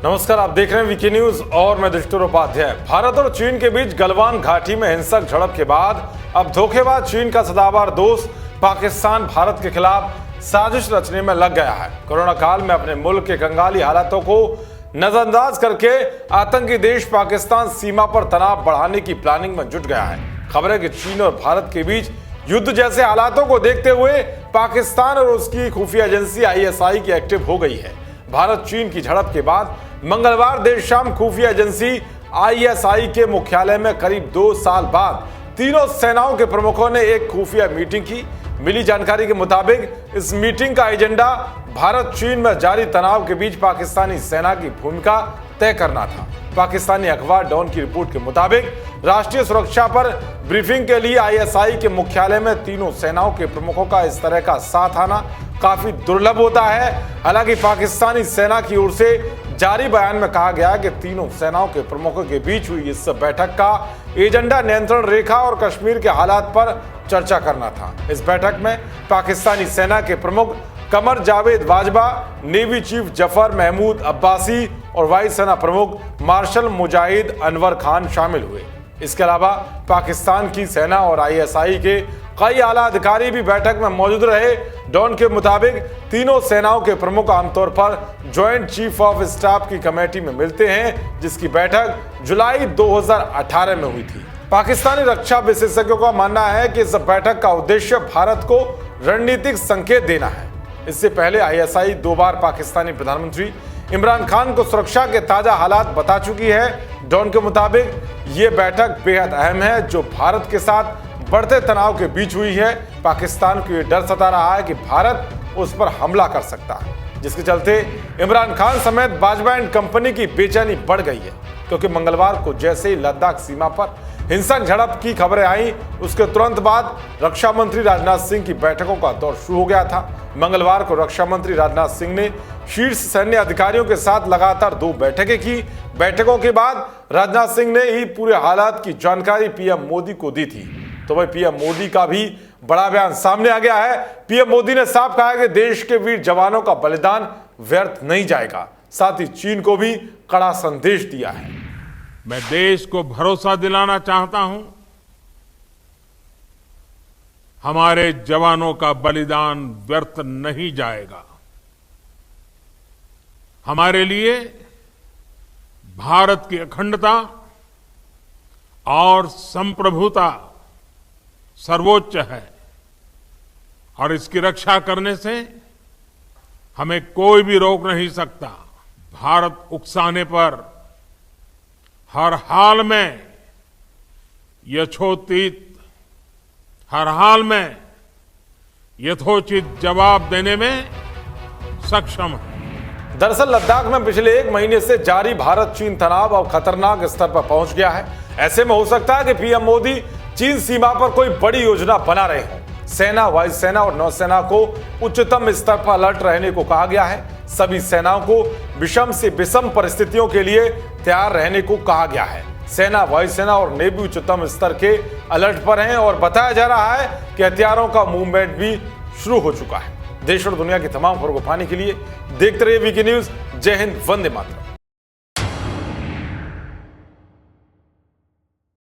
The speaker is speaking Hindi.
नमस्कार, आप देख रहे हैं वीके न्यूज और मैं दृष्टि उपाध्याय। भारत और चीन के बीच गलवान घाटी में हिंसक झड़प के बाद अब धोखेबाज चीन का सदाबहार दोस्त पाकिस्तान भारत के खिलाफ साजिश रचने में लग गया है। कोरोना काल में अपने मुल्क के कंगाली हालातों को नजरअंदाज करके आतंकी देश पाकिस्तान सीमा पर तनाव बढ़ाने की प्लानिंग में जुट गया है। खबर है कि चीन और भारत के बीच युद्ध जैसे हालातों को देखते हुए पाकिस्तान और उसकी खुफिया एजेंसी ISI की एक्टिव हो गई है। भारत चीन की झड़प के बाद मंगलवार देर शाम खुफिया एजेंसी ISI के मुख्यालय में करीब 2 साल बाद तीनों सेनाओं के प्रमुखों ने एक खुफिया मीटिंग की। मिली जानकारी के मुताबिक इस मीटिंग का एजेंडा भारत चीन में जारी तनाव के बीच पाकिस्तानी सेना की भूमिका तय करना था। पाकिस्तानी अखबार डॉन की रिपोर्ट के मुताबिक राष्ट्रीय सुरक्षा पर ब्रीफिंग के लिए ISI के मुख्यालय में तीनों सेनाओं के प्रमुखों का इस तरह का साथ आना काफी दुर्लभ होता है। हालांकि पाकिस्तानी सेना की ओर से जारी बयान में कहा गया कि तीनों सेनाओं के प्रमुखों के बीच हुई इस बैठक का एजेंडा नियंत्रण रेखा और कश्मीर के हालात पर चर्चा करना था। इस बैठक में पाकिस्तानी सेना के प्रमुख कमर जावेद बाजवा, नेवी चीफ जफर महमूद अब्बासी और वायु सेना प्रमुख मार्शल मुजाहिद अनवर खान शामिल हुए। इसके अलावा पाकिस्तान की सेना और ISI के कई आला अधिकारी भी बैठक में मौजूद रहे। डॉन के मुताबिक तीनों सेनाओं के प्रमुख आमतौर पर ज्वाइंट चीफ ऑफ स्टाफ की कमेटी में मिलते हैं, जिसकी बैठक जुलाई 2018 में हुई थी। पाकिस्तानी रक्षा विशेषज्ञों का मानना है कि इस बैठक का उद्देश्य भारत को रणनीतिक संकेत देना है। इससे पहले ISI 2 बार पाकिस्तानी प्रधानमंत्री इमरान खान को सुरक्षा के ताजा हालात बता चुकी है। डॉन के मुताबिक ये बैठक बेहद अहम है, जो भारत के साथ बढ़ते तनाव के बीच हुई है। पाकिस्तान को ये डर सता रहा है कि भारत उस पर हमला कर सकता है, जिसके चलते इमरान खान समेत बाजवा एंड कंपनी की बेचैनी बढ़ गई है, क्योंकि मंगलवार को जैसे ही लद्दाख सीमा पर हिंसक झड़प की खबरें आई, उसके तुरंत बाद रक्षा मंत्री राजनाथ सिंह की बैठकों का दौर शुरू हो गया था। मंगलवार को रक्षा मंत्री राजनाथ सिंह ने शीर्ष सैन्य अधिकारियों के साथ लगातार 2 बैठकें की। बैठकों के बाद राजनाथ सिंह ने ही पूरे हालात की जानकारी PM मोदी को दी थी। तो भाई PM मोदी का भी बड़ा बयान सामने आ गया है। PM मोदी ने साफ कहा कि देश के वीर जवानों का बलिदान व्यर्थ नहीं जाएगा। साथ ही चीन को भी कड़ा संदेश दिया है। मैं देश को भरोसा दिलाना चाहता हूं, हमारे जवानों का बलिदान व्यर्थ नहीं जाएगा। हमारे लिए भारत की अखंडता और संप्रभुता सर्वोच्च है और इसकी रक्षा करने से हमें कोई भी रोक नहीं सकता। भारत उकसाने पर हर हाल में यथोचित जवाब देने में सक्षम है। दरअसल लद्दाख में पिछले 1 महीने से जारी भारत चीन तनाव अब खतरनाक स्तर पर पहुंच गया है। ऐसे में हो सकता है कि PM मोदी चीन सीमा पर कोई बड़ी योजना बना रहे हों। सेना, वायुसेना और नौसेना को उच्चतम स्तर पर अलर्ट रहने को कहा गया है। सभी सेनाओं को विषम से विषम परिस्थितियों के लिए तैयार रहने को कहा गया है। सेना, वायुसेना और नेवी उच्चतम स्तर के अलर्ट पर हैं और बताया जा रहा है कि हथियारों का मूवमेंट भी शुरू हो चुका है। देश और दुनिया की तमाम खबरों को पाने के लिए देखते रहिए वीके न्यूज। जय हिंद, वंदे मातरम।